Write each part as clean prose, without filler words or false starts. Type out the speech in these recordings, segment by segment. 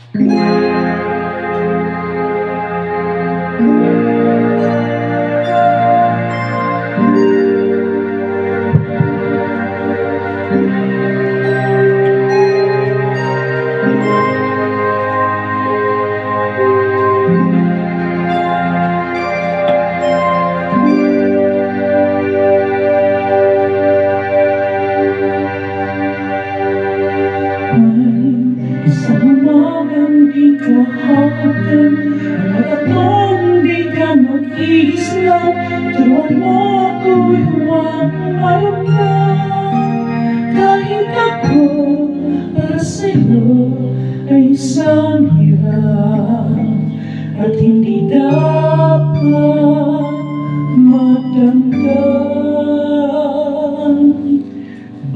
Isang umagang di ka hawakan, ang mata kong di ka mag-iisla. Turuan mo ako'y huwag maramdam. Kahit ako para sa'yo ay isang hirap, at hindi dapat madamdam.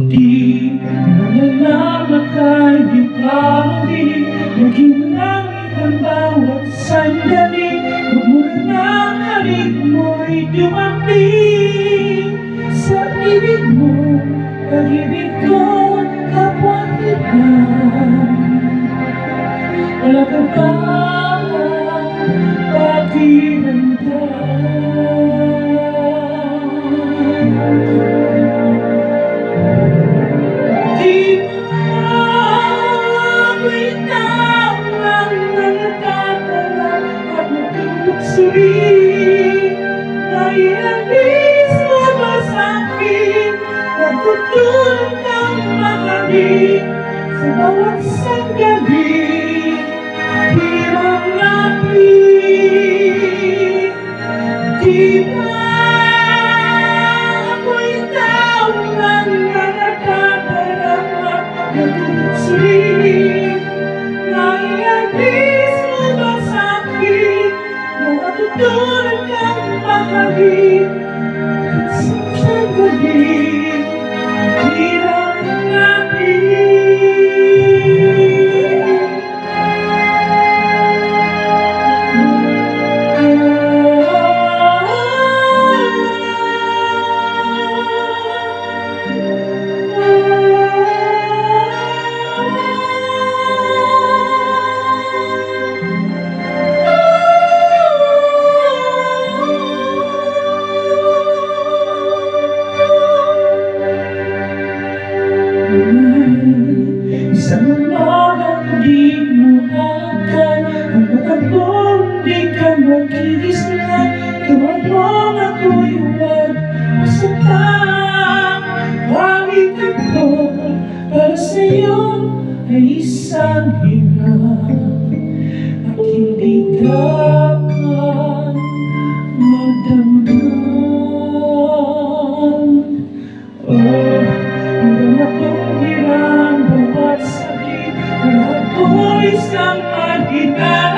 Di mananamatay, di pamali, naging langit ang bawat sandali. Huwag mo na halik mo'y dumating sa ibig mo, pag-ibig ko, kapwa-ibang. Wala ka ba suri, naialis mo ba sa'kin? Nagtutulong kang mahalin sa bawat sandali. Hirap natin, di ba ako'y taong nakakadarama? Nagtutuksuri, naialis mo ba sa'kin? Natutulog kang mahalin sa sandali. Hirap isang umagang di mo hakan, ang mata kong di ka mag-iisla. Turuan mo ako'y huwag masaktan. Kahit ako para sa'yo ay isang hirap, at hindi dapat madamdam. Hanggang akong hirang bawat sakit, ang ako'y isang mahina.